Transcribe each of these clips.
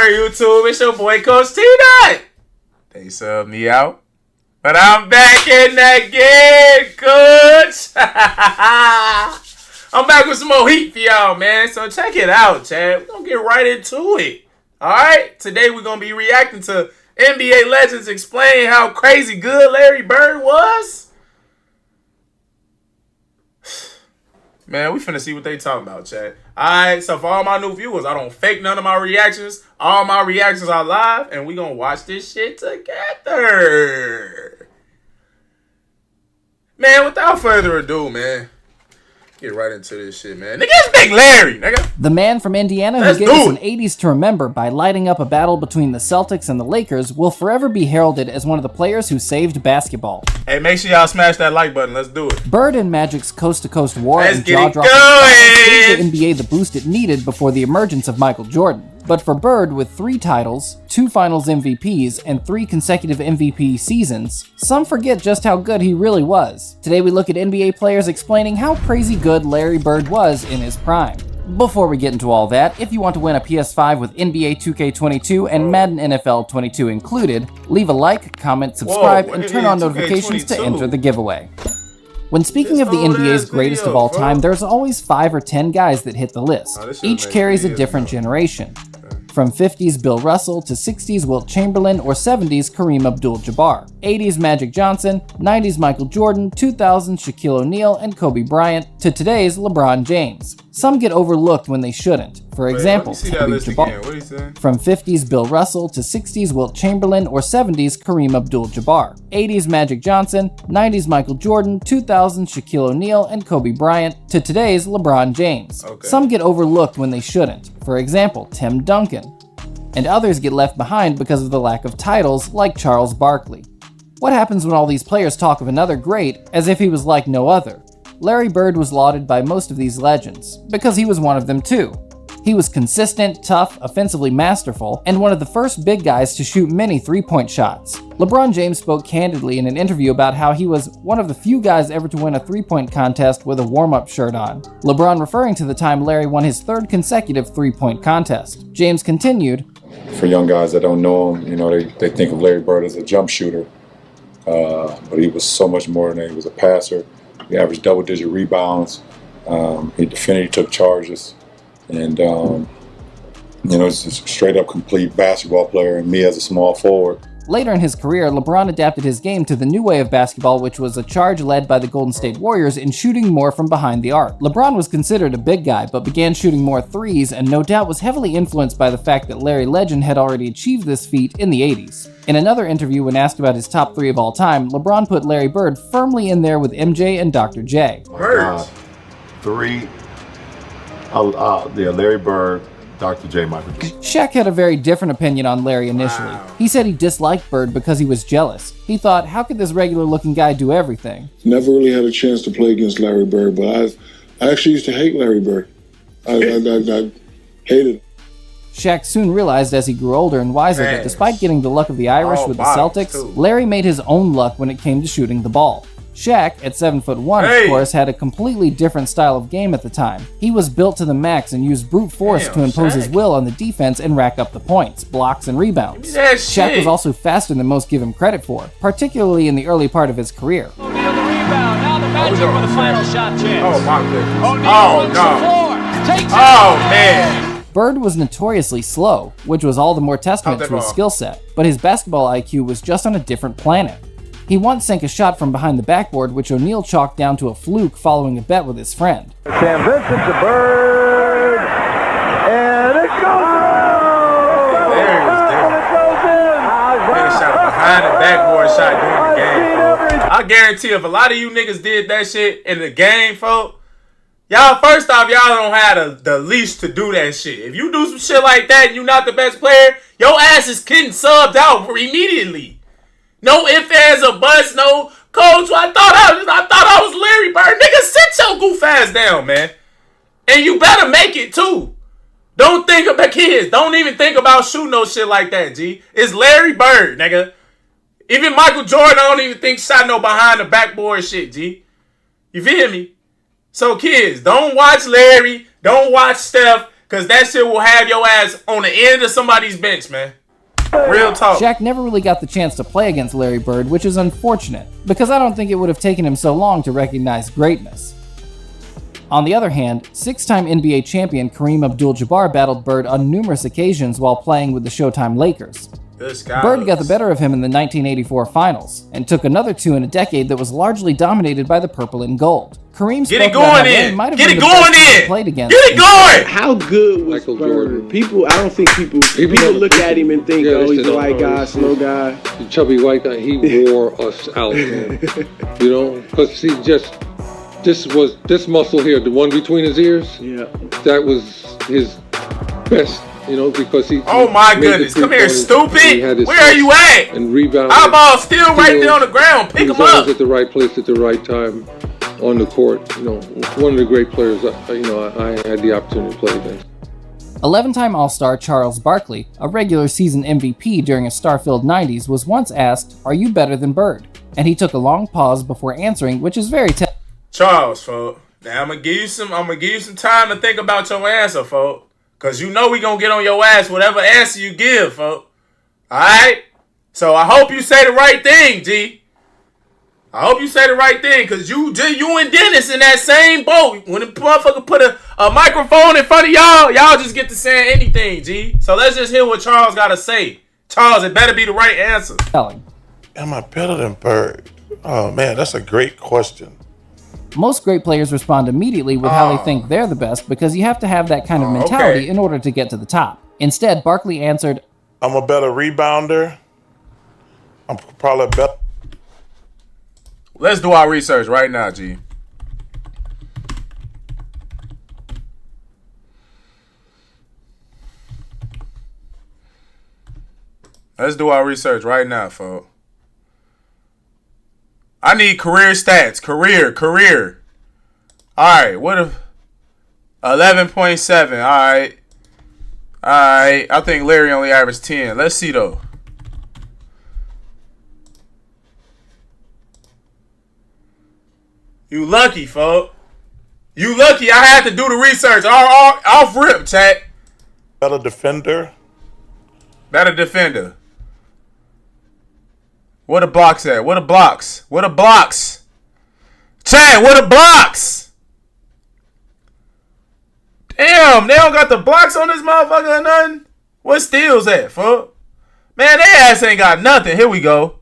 word, YouTube? It's your boy, Coach TDOT. They subbed me out, but I'm back in again, Coach. I'm back with some more heat for y'all, man. So check it out, Chad. We're going to get right into it. All right? Today, we're going to be reacting to NBA legends explain how crazy good Larry Bird was. Man, we finna see what they talking about, Chad. Alright, so for all my new viewers, I don't fake none of my reactions. All my reactions are live, and we gonna watch this shit together. Man, without further ado, man, get right into this shit, man. Nigga, it's Big Larry, nigga. The man from Indiana who gave us an 80s to remember by lighting up a battle between the Celtics and the Lakers will forever be heralded as one of the players who saved basketball. Hey, make sure y'all smash that like button. Let's do it. Bird and Magic's coast-to-coast war Let's and get jaw-dropping it gave the NBA the boost it needed before the emergence of Michael Jordan. But for Bird, with 3 titles, 2 finals MVPs, and 3 consecutive MVP seasons, some forget just how good he really was. Today we look at NBA players explaining how crazy good Larry Bird was in his prime. Before we get into all that, if you want to win a PS5 with NBA 2K22 and Madden NFL 22 included, leave a like, comment, subscribe, and turn on notifications to enter the giveaway. When speaking of the NBA's greatest of all time, there's always 5 or 10 guys that hit the list. Each carries a different generation. From 50s Bill Russell to 60s Wilt Chamberlain or 70s Kareem Abdul-Jabbar, 80s Magic Johnson, 90s Michael Jordan, 2000s Shaquille O'Neal and Kobe Bryant, to today's LeBron James. Some get overlooked when they shouldn't. For example, Jabbar. From 50s Bill Russell to 60s Wilt Chamberlain or 70s Kareem Abdul-Jabbar, 80s Magic Johnson, 90s Michael Jordan, 2000s Shaquille O'Neal and Kobe Bryant, to today's LeBron James. Some get overlooked when they shouldn't. For example, Tim Duncan. And others get left behind because of the lack of titles, like Charles Barkley. What happens when all these players talk of another great as if he was like no other? Larry Bird was lauded by most of these legends, because he was one of them too. He was consistent, tough, offensively masterful, and one of the first big guys to shoot many three-point shots. LeBron James spoke candidly in an interview about how he was one of the few guys ever to win a three-point contest with a warm-up shirt on. LeBron referring to the time Larry won his 3rd consecutive three-point contest. James continued, "For young guys that don't know him, they think of Larry Bird as a jump shooter, but he was so much more than that. He was a passer. He averaged double-digit rebounds. He defended, he took charges. And, he's just a straight-up complete basketball player, and me as a small forward." Later in his career, LeBron adapted his game to the new way of basketball, which was a charge led by the Golden State Warriors in shooting more from behind the arc. LeBron was considered a big guy, but began shooting more threes, and no doubt was heavily influenced by the fact that Larry Legend had already achieved this feat in the 80s. In another interview, when asked about his top 3 of all time, LeBron put Larry Bird firmly in there with MJ and Dr. J. Bird. 3. Larry Bird, Dr. J. Michael. Shaq had a very different opinion on Larry initially. He said he disliked Bird because he was jealous. He thought, how could this regular-looking guy do everything? Never really had a chance to play against Larry Bird, but I actually used to hate Larry Bird. I hated him. Shaq soon realized as he grew older and wiser that despite getting the luck of the Irish with the Celtics, Larry made his own luck when it came to shooting the ball. Shaq, at 7'1", of course, had a completely different style of game at the time. He was built to the max and used brute force to impose his will on the defense and rack up the points, blocks, and rebounds. Shaq was also faster than most give him credit for, particularly in the early part of his career. O'Neal the rebound, now the Magic for the final shot chance. Oh my goodness. O'Neal the floor. Takes it. Oh man. Bird was notoriously slow, which was all the more testament to his skill set, but his basketball IQ was just on a different planet. He once sank a shot from behind the backboard, which O'Neal chalked down to a fluke following a bet with his friend. Sam Vincent to Bird, and it goes in! There he was It Nigga shot a behind the backboard shot during the game, folks. I guarantee if a lot of you niggas did that shit in the game, folks, y'all, first off, y'all don't have the leash to do that shit. If you do some shit like that and you not the best player, your ass is getting subbed out immediately. No ifs, ands, or buts, no, coach, I thought I was Larry Bird. Nigga, sit your goof ass down, man. And you better make it, too. Don't think about kids. Don't even think about shooting no shit like that, G. It's Larry Bird, nigga. Even Michael Jordan, I don't even think shot no behind the backboard shit, G. You feel me? So, kids, don't watch Larry. Don't watch Steph. Because that shit will have your ass on the end of somebody's bench, man. Real talk. Shaq never really got the chance to play against Larry Bird, which is unfortunate, because I don't think it would have taken him so long to recognize greatness. On the other hand, six-time NBA champion Kareem Abdul-Jabbar battled Bird on numerous occasions while playing with the Showtime Lakers. Bird got the better of him in the 1984 finals, and took another two in a decade that was largely dominated by the purple and gold. Kareem Get it going in! Get it going in! Played against Get it going! How good was Michael Bird? Jordan. People, I don't think people look at him and think, oh, he's a white guy, slow guy. The chubby white guy, he wore us out, man. You know, because he just, this muscle here, the one between his ears, Yeah. that was his best, you know, because he. Oh my made the goodness! Come here, three-pointers, stupid! he had his Where are you at? And rebound. Eyeball still right there on the ground. Pick He him was always up. at the right place at the right time on the court. You know, one of the great players. I had the opportunity to play against. 11-time All-Star Charles Barkley, a regular season MVP during a star-filled 90s, was once asked, "Are you better than Bird?" And he took a long pause before answering, which is very telling. Charles, folks. Now I'm gonna give you some time to think about your answer, folks. Cause you know we gonna get on your ass whatever answer you give, folks. Alright? So I hope you say the right thing, G. I hope you say the right thing, cause you and Dennis in that same boat. When the motherfucker put a microphone in front of y'all just get to saying anything, G. So let's just hear what Charles gotta say. Charles, it better be the right answer. Am I better than Bird? Oh man, that's a great question. Most great players respond immediately with how they think they're the best, because you have to have that kind of mentality in order to get to the top. Instead, Barkley answered, I'm a better rebounder. I'm probably better. Let's do our research right now, G. Let's do our research right now, folks. I need career stats. Career. Alright, what if 11.7. Alright. I think Larry only averaged 10. Let's see though. You lucky, folks. You lucky I had to do the research. Off rip, chat. Better defender. What a blocks at? What a blocks? Chad, what a blocks? Damn, they don't got the blocks on this motherfucker or nothing? What steals at, fuck? Man, their ass ain't got nothing. Here we go.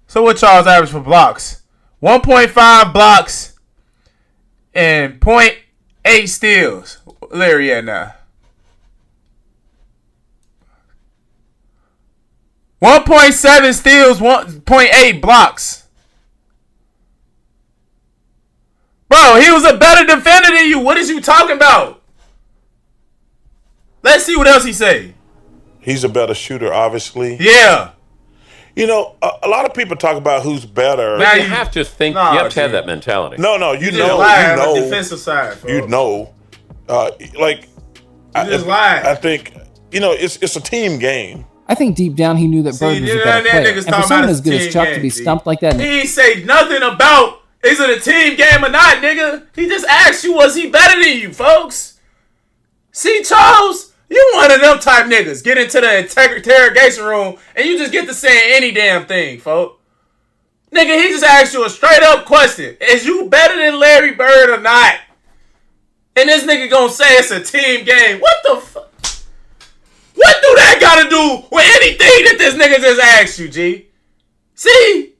So what Charles average for blocks? 1.5 blocks and 0.8 steals. Larry at now. 1.7 steals, 1.8 blocks. Bro, he was a better defender than you. What is you talking about? Let's see what else he say. He's a better shooter, obviously. Yeah. You know, a lot of people talk about who's better. Now you have to think. You have to have that mentality. No, you know. On the defensive side, bro. You know, I think it's a team game. I think deep down he knew that Bird was a better player, and for someone as good as Chuck to be stumped like that. He ain't say nothing about is it a team game or not, nigga. He just asked you, was he better than you, folks? See, Charles, you one of them type niggas. Get into the interrogation room and you just get to saying any damn thing, folks. Nigga, he just asked you a straight up question. Is you better than Larry Bird or not? And this nigga gonna say it's a team game. What the fuck? What do that gotta do with anything that this nigga just asked you, G? See?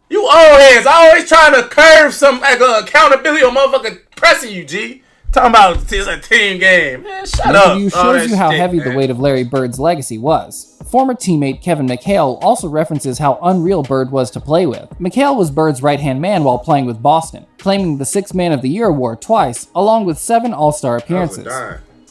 You old heads always trying to curve some accountability or motherfucker pressing you, G. Talking about it's a team game. Man, shut up. Review shows you how heavy the weight of Larry Bird's legacy was. Former teammate Kevin McHale also references how unreal Bird was to play with. McHale was Bird's right-hand man while playing with Boston, claiming the Sixth Man of the Year award twice, along with 7 All-Star appearances.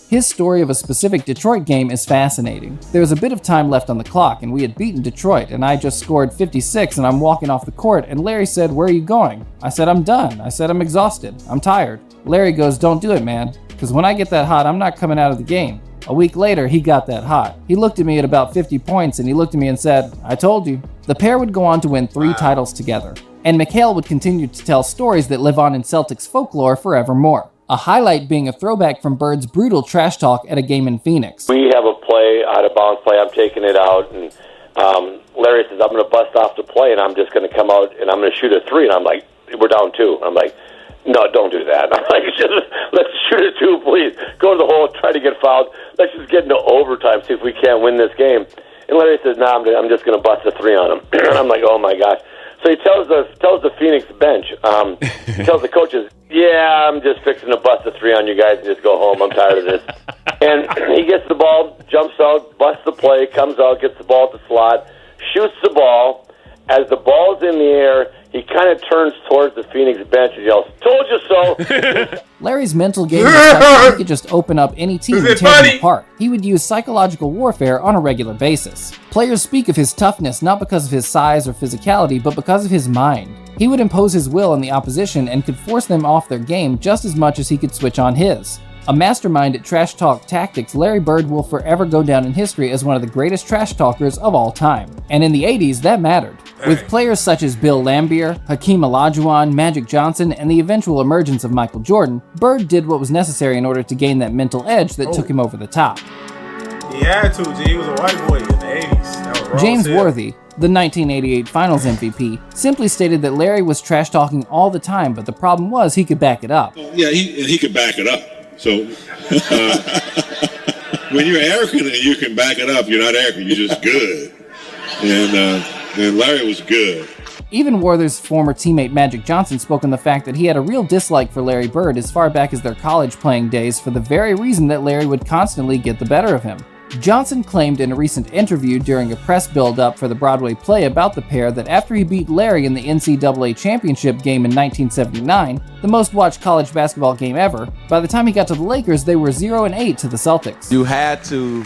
His story of a specific Detroit game is fascinating. There was a bit of time left on the clock, and we had beaten Detroit, and I just scored 56, and I'm walking off the court, and Larry said, "Where are you going?" I said, "I'm done." I said, "I'm exhausted. I'm tired." Larry goes, "Don't do it, man, because when I get that hot, I'm not coming out of the game." A week later, he got that hot. He looked at me at about 50 points, and he looked at me and said, "I told you." The pair would go on to win 3 titles together, and McHale would continue to tell stories that live on in Celtics folklore forevermore. A highlight being a throwback from Bird's brutal trash talk at a game in Phoenix. We have a play, out of bounds play, I'm taking it out, and Larry says, I'm going to bust off the play, and I'm just going to come out, and I'm going to shoot a 3, and I'm like, we're down 2. I'm like, no, don't do that. I'm like, let's shoot a 2, please. Go to the hole, try to get fouled. Let's just get into overtime, see if we can't win this game. And Larry says, no, I'm just going to bust a 3 on him. I'm like, oh, my gosh. So he tells the Phoenix bench, he tells the coaches, yeah, I'm just fixing to bust a 3 on you guys and just go home. I'm tired of this. And he gets the ball, jumps out, busts the play, comes out, gets the ball at the slot, shoots the ball. As the ball's in the air, he kind of turns towards the Phoenix bench and yells, told you so. Larry's mental game was such that he could just open up any team and tear them apart. He would use psychological warfare on a regular basis. Players speak of his toughness not because of his size or physicality, but because of his mind. He would impose his will on the opposition and could force them off their game just as much as he could switch on his. A mastermind at trash talk tactics, Larry Bird will forever go down in history as one of the greatest trash talkers of all time. And in the 80s, that mattered. With players such as Bill Laimbeer, Hakeem Olajuwon, Magic Johnson, and the eventual emergence of Michael Jordan, Bird did what was necessary in order to gain that mental edge that took him over the top. He had to, G. He was a white boy in the 80s. James Worthy, the 1988 Finals MVP, simply stated that Larry was trash talking all the time, but the problem was he could back it up. Yeah, he could back it up. So when you're arrogant and you can back it up, you're not arrogant, you're just good. And Larry was good. Even Worthy's former teammate Magic Johnson spoke on the fact that he had a real dislike for Larry Bird as far back as their college playing days for the very reason that Larry would constantly get the better of him. Johnson claimed in a recent interview during a press build-up for the Broadway play about the pair that after he beat Larry in the NCAA championship game in 1979, the most watched college basketball game ever, by the time he got to the Lakers, they were 0-8 to the Celtics. You had to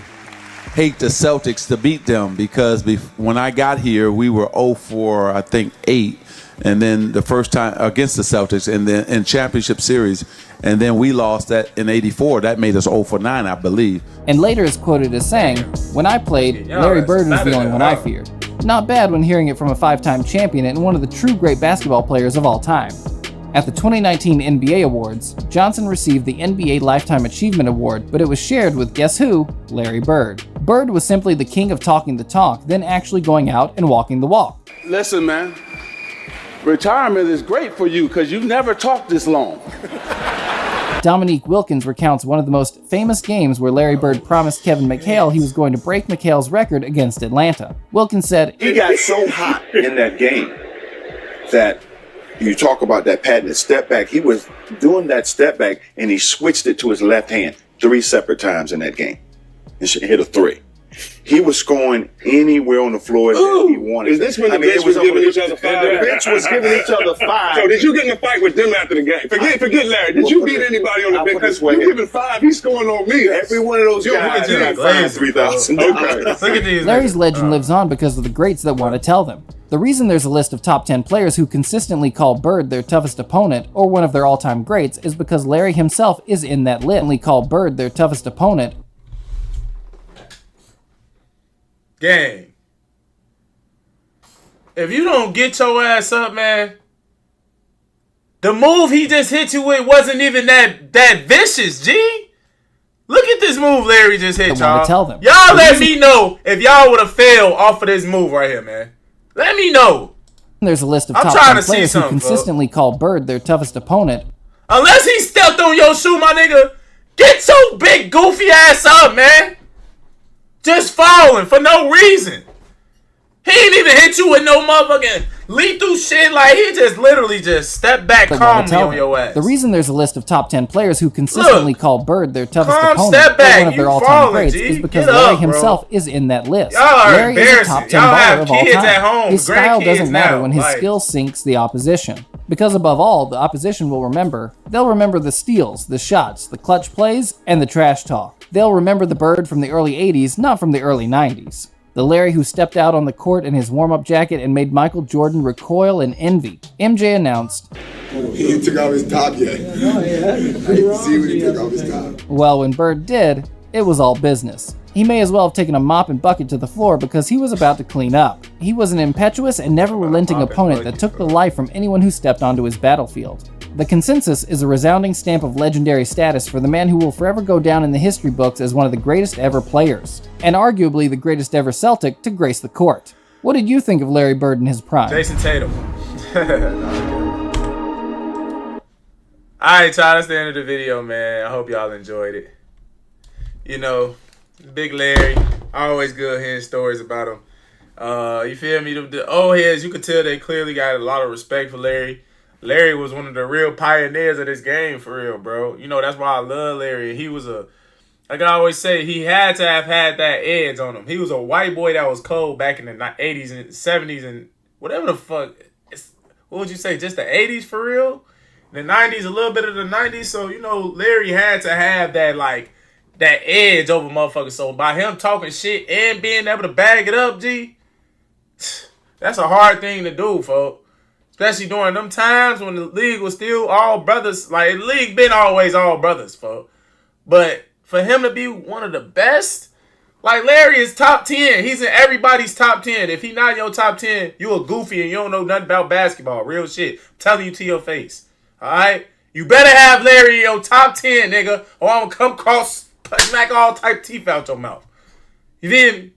hate the Celtics to beat them because when I got here, we were 0-4, I think 8, and then the first time against the Celtics, and then in championship series, and then we lost that in '84. That made us 0-9, I believe. And later is quoted as saying, "When I played, Larry Bird was the only one I feared." Not bad when hearing it from a 5-time champion and one of the true great basketball players of all time. At the 2019 NBA Awards, Johnson received the NBA Lifetime Achievement Award, but it was shared with guess who? Larry Bird. Bird was simply the king of talking the talk, then actually going out and walking the walk. Listen, man, retirement is great for you because you never talked this long. Dominique Wilkins recounts one of the most famous games where Larry Bird promised Kevin McHale he was going to break McHale's record against Atlanta. Wilkins said, he got so hot in that game that you talk about that patented step back. He was doing that step back and he switched it to his left hand 3 separate times in that game and hit a 3. He was scoring anywhere on the floor that he wanted. Is this when the bench was giving each other 5? The bench was giving each other 5. So did you get in a fight with them after the game? Forget Larry. Did you beat anybody on the bench? Because you giving 5, he's scoring on me. Every one of those guys got 5 $3,000. Look at these. Larry's legend lives on because of the greats that want to tell them. The reason there's a list of top 10 players who consistently call Bird their toughest opponent or one of their all-time greats is because Larry himself is in that list. Only call Bird their toughest opponent. Gang. If you don't get your ass up, man, the move he just hit you with wasn't even that vicious, G. Look at this move Larry just hit, y'all. Tell them. Y'all let me know if y'all would have failed off of this move right here, man. Let me know. There's a list of top 10 players who consistently call Bird their toughest opponent. Unless he stepped on your shoe, my nigga, get your big goofy ass up, man. Just falling for no reason. He ain't even hit you with no motherfucking lethal shit. Like, he just literally just stepped back calmly on your ass. The reason there's a list of top 10 players who consistently call Bird their toughest opponent step back, or one of their all-time greats is because Larry himself is in that list. Larry is a top 10 baller of all time. His style doesn't matter when his skill sinks the opposition. Because above all, the opposition will remember. They'll remember the steals, the shots, the clutch plays, and the trash talk. They'll remember the Bird from the early 80s, not from the early 90s. The Larry who stepped out on the court in his warm-up jacket and made Michael Jordan recoil in envy. MJ announced, he took off his top yet. I didn't see when he took off his top. Well, when Bird did, it was all business. He may as well have taken a mop and bucket to the floor because he was about to clean up. He was an impetuous and never relenting opponent that took the life from anyone who stepped onto his battlefield. The consensus is a resounding stamp of legendary status for the man who will forever go down in the history books as one of the greatest ever players, and arguably the greatest ever Celtic to grace the court. What did you think of Larry Bird in his prime? Jason Tatum. Alright, y'all, that's the end of the video, man. I hope y'all enjoyed it. You know, Big Larry, always good hearing stories about him. You feel me? The old heads, you could tell they clearly got a lot of respect for Larry. Larry was one of the real pioneers of this game, for real, bro. You know, that's why I love Larry. He was like I always say, he had to have had that edge on him. He was a white boy that was cold back in the 80s and 70s and whatever the fuck. What would you say, just the 80s for real? The 90s, a little bit of the 90s. So, you know, Larry had to have that, like, that edge over motherfuckers. So, by him talking shit and being able to bag it up, G, that's a hard thing to do, folks. Especially during them times when the league was still all brothers. Like, the league been always all brothers, folks. But for him to be one of the best, like, Larry is top 10. He's in everybody's top 10. If he not in your top 10, you a goofy and you don't know nothing about basketball. Real shit. I'm telling you to your face. Alright? You better have Larry in your top 10, nigga, or I'm gonna come across, smack all type teeth out your mouth. You feel me?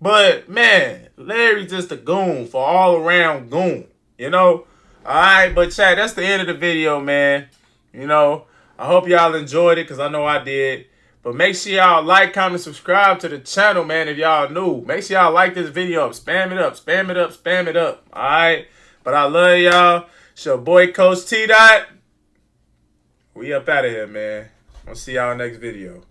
But, man, Larry just a goon for all around goon. You know? Alright, but chat, that's the end of the video, man. You know? I hope y'all enjoyed it, because I know I did. But make sure y'all like, comment, subscribe to the channel, man, if y'all new. Make sure y'all like this video up. Spam it up, spam it up, spam it up. Alright? But I love y'all. It's your boy, Coach TDOT. We up out of here, man. I'll see y'all next video.